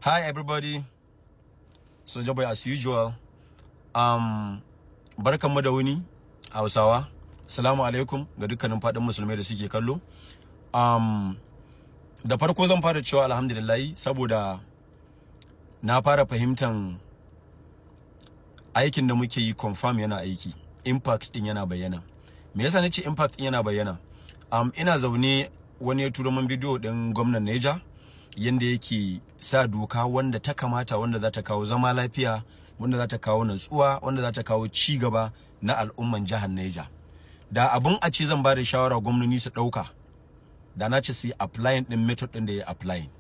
Hi everybody. Soja Boy as usual. Barkanmu da wuni Hausawa. Assalamu alaikum ga dukkanin fadin musulmai da suke kallo. Da farko zan fara cewa alhamdulillah saboda na fara fahimtan aikin da muke yi confirm yana aiki. Impact din yana bayyana. Me yasa nace impact din yana bayyana? Ina zaune wani ya turo min bidiyo din gwamnatin Niger yanda yake sa doka wanda ta kamata, wanda za ta kawo zama lafiya, wanda za ta kawo natsuwa, wanda za ta kawo ci gaba na al'umman jihar Niger. Da abun a ce zan ba da shawara gwamnati su dauka, da na ce su yi applying din method din da ya applying.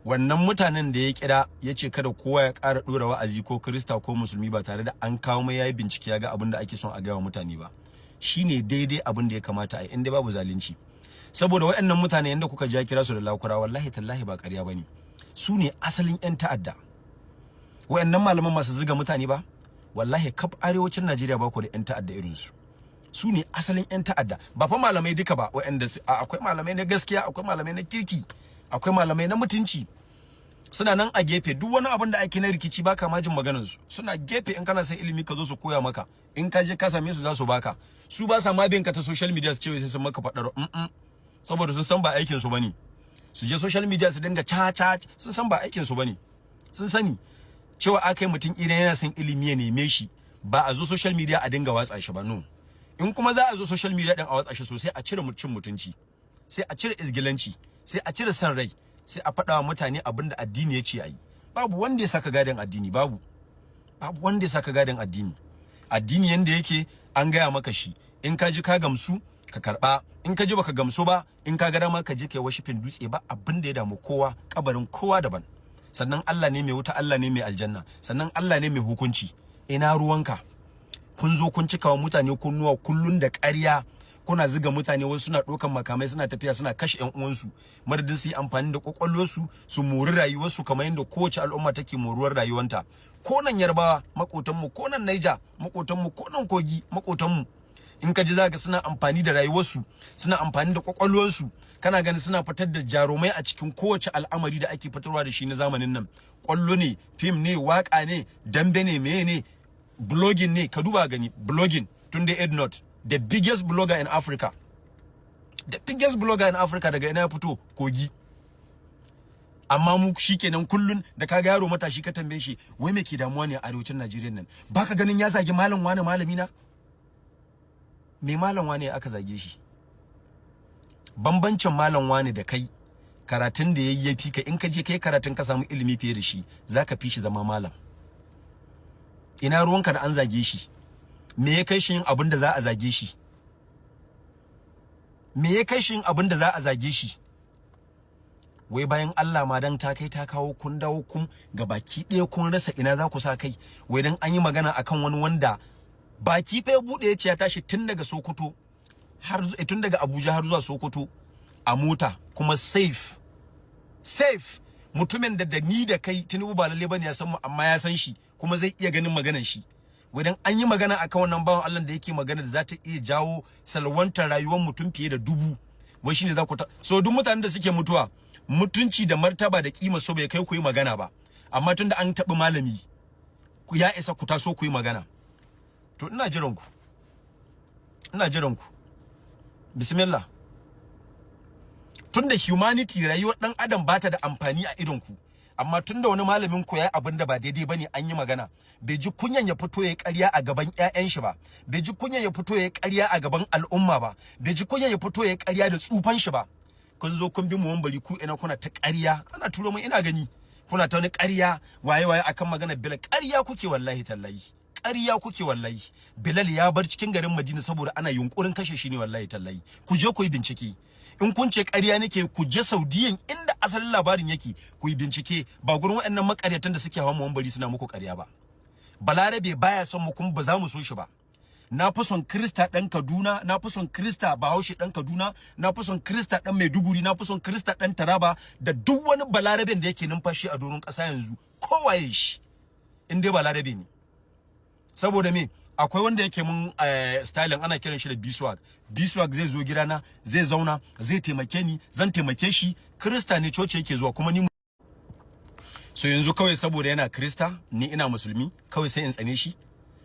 Wannan mutanen da ya kira ya ce kada kowa ya ƙara dora wa'azi ko Kirista ko Musulmi ba tare da an kawo mai yayi bincike ya ga abin da ake son a ga wa mutane ba, shine daidai abin da ya kamata a yi inda babu zalunci. Saboda waɗannan mutane yanda kuka ja kira su da lakura wallahi tallahi ba ƙarya bane, su ne asalin ƴan ta'adda. Waɗannan malaman masu zuga mutane ba wallahi kaf arewacin Najeriya ba ku da ƴan ta'adda irin su. Su ne asalin ƴan ta'adda, ba fa malamai duka ba, waɗanda akwai malamai na gaskiya, akwai malamai na kirki, akwai malamai na mutunci. Suna nan a gefe, duk wani abin da ake na rikici baka ma jin maganar su. Suna gefe, in kana son ilimi ka zo su koya maka, in ka je ka same su za su baka. Su ba sa ma bin ka ta social media su ce sai sun maka fadar saboda sun san ba aikin su bane. Su je social media su dinga cha sun san ba aikin su bane. Sun sani cewa akai mutum idan yana son ilimi ya neme shi, ba a zo social media a dinga watsa shi ba, no. In kuma za a zo social media din a watsa shi sosai, a cire mutunci, sai a cire isgilanci, sai a cire san rai, sai a faɗa wa mutane abinda addini ya ce a yi. Babu wanda ya saka gadon addini, babu wanda ya saka gadon addini. Addini yanda yake an gaya maka shi, in ka ji ka gamsu ka karba, in ka ji baka gamsu ba, in ka ga dama ka je kai worshiping dutse, ba abin da ya damu kowa, kabarin kowa daban. Sannan Allah ne mai wuta, Allah ne mai aljanna, sannan Allah ne mai hukunci. Ina ruwanka? Kun zo kun cika wa mutane kunnuwa kullun da ƙarya, kuna ziga mutane, wasu suna ɗaukan makamai suna tafiya suna kashe ƴan uwansu, madadin su yi amfani da kwakwalwarsu su mori rayuwarsu kamar yadda kowace al'umma take moruwar rayuwanta. Ko nan Yarbawa makotanmu, ko nan Niger makotanmu, ko nan Kogi makotanmu, in ka ji za ka suna amfani da rayuwarsu, suna amfani da kwakwalwarsu, kana ganin suna fitar da jarumai a cikin kowace al'amari da ake fitarwa da shi na zamanin nan. Kwallo ne, film ne, waka ne, dambe ne, meye ne, blogging ne, ka duba gani blogging. Tunde Ednut, the biggest blogger in Africa, daga ina ya fito? Kogi. Amma mu shikenan kullun da kaga yaro matashi ka tambaye shi wai me ke damuwa ne a arewacin Najeriya nan, baka ganin ya zagi malam wani malami na? Me malam wani aka zage shi? Bambancin malam wani da kai, karatun da yayi yafi ka, in ka je kai karatun ka samu ilimi fiye da shi, zaka fi shi zama malam. Ina ruwanka da an zage shi? Me ya kai shi yin abin da za a zage shi? Me ya kai shi yin abin da za a zage shi? Wai bayan Allah ma dan ta kai ta kawo kun dawo kun ga baki ɗaya kun rasa ina za ku sa kai. Wai dan an yi magana akan wani wanda baki fa ya bude ya ce ya tashi tun daga Sokoto har tun daga Abuja har zuwa Sokoto a mota, kuma safe mutumin da ni da kai Tinubu ba lalle bane ya san mu, amma ya san shi kuma zai iya ganin maganar shi. Wadan an yi magana akan wannan bawan Allah da yake magana da za ta iya jawo salwantar rayuwar mutum fiye da 1000, wai shine za ku so duk mutanen da suke mutuwa mutunci da martaba da kima so bai kai ku yi magana ba, amma tunda an taɓi malami ku ya isa ku taso ku yi magana. To ina jiran ku bismillah. Tunda humanity, rayuwar dan adam bata da amfani a idon ku, amma tunda wani malamin ku yayi abin da ba daidai bane an yi magana, bai ji kunyan ya fito yayi ƙarya a gaban ƴaƴan shi ba, bai ji kunyan ya fito yayi ƙarya a gaban al'umma ba, bai ji kunyan ya fito yayi ƙarya da tsufan shi ba. Kun zo kun bi mu wambali ku ina kuna ta ƙarya, ana turo mun ina gani kuna ta wani ƙarya waye akan magana Bilal. Ƙarya kuke wallahi tallahi, ƙarya kuke wallahi. Bilal ya bar cikin garin Madina saboda ana yunkurin kashe shi ne wallahi tallahi. Ku je ku yi bincike. In kun ce ƙarya nake, ku je Saudiyan inda asalin labarin yake ku yi bincike, ba gurin waɗannan makaryatan da suke hawa mu wambali suna muku ƙarya ba. Balarabe baya son mu kuma ba za mu so shi ba. Na fi son Krista ɗan Kaduna, na fi son Krista Bahaushe ɗan Kaduna, na fi son Krista ɗan Maiduguri, na fi son Krista ɗan Taraba, da duk wani balaraben da yake numfashi a doron ƙasa yanzu, kowaye shi in dai balarabe ne. Saboda me? Akwai wanda yake mun styling, ana kiran shi da Biswag zai zo gidana, zai zauna, zai taimake ni, zan taimake shi. Krista ne, coci yake zuwa, kuma ni so yanzu kawai saboda yana Krista ni ina musulmi kawai sai in tsane shi?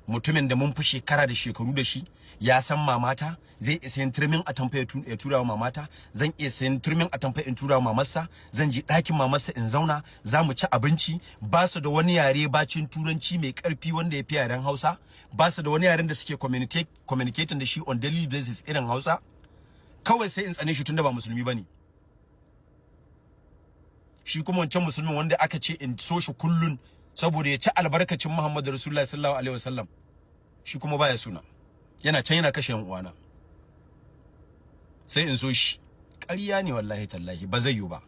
Mutumin da mun fi shekara da shekaru da shi, ya san mamata, zai iya sayan turmin atamfa ya tura wa mamata, zan iya sayan turmin atamfa in tura wa mamarsa, zan je ɗakin mamarsa in zauna, za mu ci abinci. Ba su da wani yare bacin turanci mai ƙarfi wanda ya fi yaren Hausa, ba su da wani yaren da suke communicating da shi on daily basis irin Hausa. Kawai sai in tsane shi tunda ba musulmi bane. Shi kuma wancan musulmin wanda aka ce in so shi kullun saboda ya ci albarkacin Muhammadu Rasulullahi sallallahu alaihi wasallam, shi kuma baya suna, yana can yana kashe yan uwana, sai in so shi. Ƙarya ne wallahi tallahi, ba zai yiwu ba.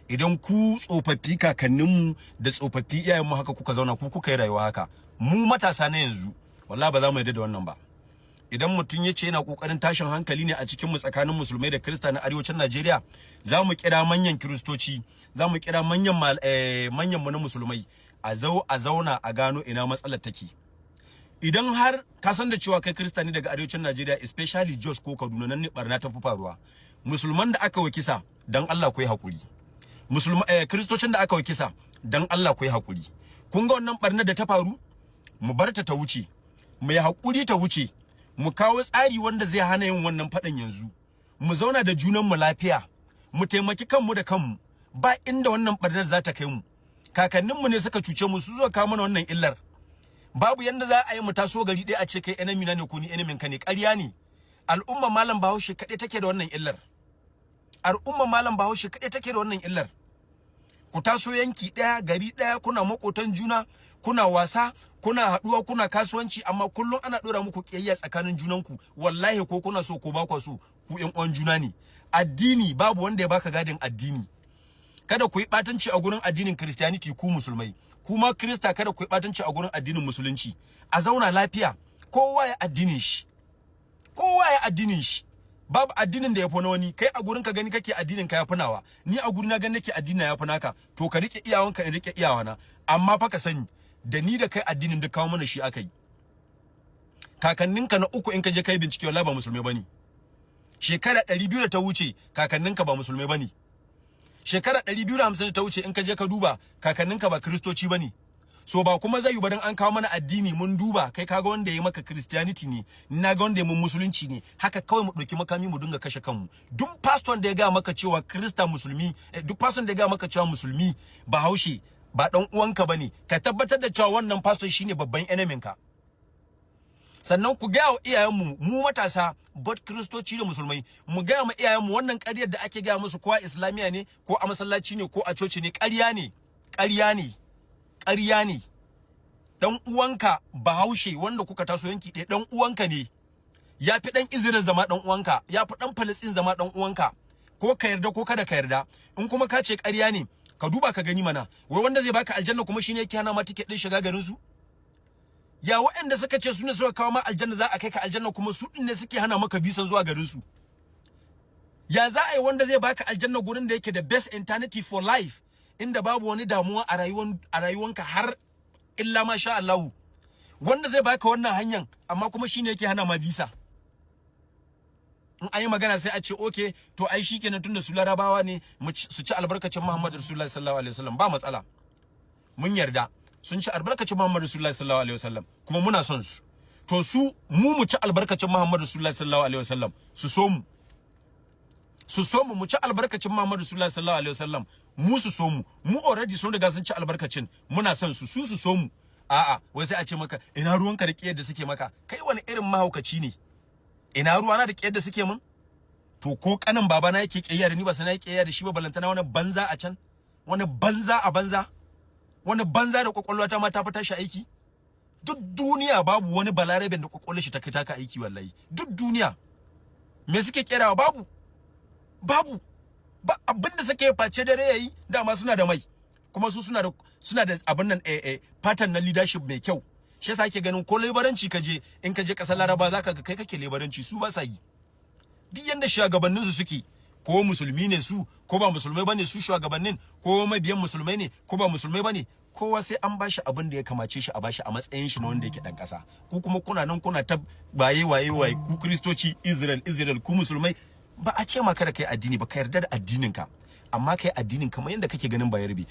Idan ku tsofaffi kakanninmu da tsofaffi iyayenmu haka kuka zauna, ku kuka yi rayuwa haka, mu matasa na yanzu wallahi ba za mu yarda da wannan ba. Idan mutum ya ce yana kokarin tashin hankali ne a cikin mu tsakanin musulmai da Kirista na arewacin Najeriya, za mu kira manyan Kiristoci, za mu kira manyan mu na musulmai, a zauna a gano ina matsalar take. Idan har ka san da cewa kai Kirista ne daga arewacin Najeriya, especially Jos ko Kaduna, nan ne barna ta faruwa. Musulman da aka wakisa dan Allah ku yi hakuri. Kiristocin da aka wakisa dan Allah ku yi hakuri. Kun ga wannan barnar da ta faru, mu barta ta wuce, mu yi hakuri ta wuce, mu kawo tsari wanda zai hana yin wannan faɗan yanzu. Mu zauna da junanmu lafiya, mu taimaki kanmu da kanmu. Ba inda wannan barnar za ta kai mu. Kakanninmu ne suka cuce mu, su zo kawo mana wannan illar. Babu yanda za a yi mu taso gari ɗaya a ce kai enemy na ne ko ni enemy ka ne. Ƙarya ne. Al'umma malam Bahaushe kaɗai take da wannan illar. Al'umma malam Bahaushe kaɗai take da wannan illar. Ku taso yanki ɗaya, gari ɗaya, kuna makotan juna, kuna wasa, kuna haɗuwa, kuna kasuwanci, amma kullum ana ɗora muku ƙiyayya tsakanin junanku. Wallahi ko kuna so ko ba ku so, ku ƴan uwan juna ne. Addini babu wanda ya baka gadin addini. Kada ku yi ɓatanci a gurin addinin Christianity ku musulmai. Kuma Kirista kada ku yi ɓatanci a gurin addinin musulunci. A zauna lafiya, kowa ya addinin shi. Kowa ya addinin shi. Babu addinin da ya fi na wani. Kai a gurin ka gani kake addinin ka ya fi nawa, ni a gurin na gani nake addinin ya fi naka. To ka rike iyawanka in rike iyawana. Amma fa ka sani da ni da kai addinin duk kawo mana shi akai. Kakanninka na uku in ka je kai bincike wallahi ba musulmai bane. Shekara 200 da ta wuce kakanninka ba musulmai bane. Shekara 250 da ta wuce in ka je ka duba kakanninka ba Kristoci bane. So ba kuma zai yi ba dan an kawo mana addini mun duba kai kaga wanda yayi maka Christianity ne, na ga wanda yayi mun musulunci ne, haka kawai mu dauki makami mu dinga kashe kanmu. Duk pastor da ya ga maka cewa Krista musulmi, duk pastor da ya ga maka cewa musulmi Bahaushe ba dan uwanka bane, ka tabbatar da cewa wannan pastor shine babban enemy ka. Sannan ku ga wa iyayenmu, mu matasa but Kristoci da musulmai, mu ga ma iyayenmu wannan ƙaryar da ake ga musu ko a Islamiya ne ko a masallaci ne ko a coci ne, ƙarya ne, ƙarya ne. Ƙarya ne. Dan uwanka Bahaushe wanda kuka taso yanki ɗaya, dan uwanka ne. Ya fi dan Israel zama dan uwanka, ya fi dan Palestine zama dan uwanka. Ko ka yarda ko kada ka yarda. In kuma ka ce ƙarya ne, ka duba ka gani mana. Wai wanda zai baka aljanna kuma shine yake hana ma ticket din shiga garin su? Ya waɗanda suka ce su ne suka kawo ma aljanna za a kai ka aljanna kuma su din ne suke hana maka bisan zuwa garin su? Ya za a yi wanda zai baka aljanna gurin da yake the best eternity for life, inda babu wani damuwa a rayuwanka har illa ma sha Allah, wanda zai baka wannan hanyar amma kuma shine yake hana ma visa? In ayi magana sai a ce okay to ai shikenan tunda su Larabawa ne su ci albarkacin Muhammadu Rasulullahi sallallahu alaihi wasallam, ba matsala, mun yarda sun ci albarkacin Muhammadu Rasulullahi sallallahu alaihi wasallam kuma muna son su. To su mu ci albarkacin Muhammadu Rasulullahi sallallahu alaihi wasallam, su so mu ci albarkacin Muhammadu Rasulullahi sallallahu alaihi wasallam, mu su so mu already sun riga sun ci albarkacin, muna son su su so mu. A'a wai sai a ce maka ina ruwanka da kiyar da suke maka? Kai wani irin mahaukaci ne? Ina ruwana da kiyar da suke mun? To ko kanin babana yake kiyaya da ni ba sai na yi kiyaya da shi ba, balantana wani banza a can, wani banza a banza, wani banza da kwakwalwa ta ma ta fita shi aiki. Duk duniya babu wani balarabin da kwakwalwar shi ta kai taka aiki wallahi. Duk duniya me suke kerawa? Babu ba abinda suke face dare yayi, dama suna da mai kuma su suna da abin nan pattern na leadership mai kyau. Shi yasa ake ganin ko lebaranci kaje, in kaje kasar Laraba zaka ga kai kake lebaranci, su ba sa yi. Duk yanda shugabannin su suke, ko musulmi ne su ko ba musulmai bane su shugabannin, ko mabiyan musulmai ne ko ba musulmai bane, kowa sai an bashi abin da ya kamace shi a bashi a matsayin shi na wanda yake dan kasa. Ku kuma kuna nan kuna ta waye ku Kristoci Israel, ku musulmai ba a ce maka da kai addini ba, ka yarda da addinin ka, amma kai addinin kamar yanda kake ganin Bayarbe.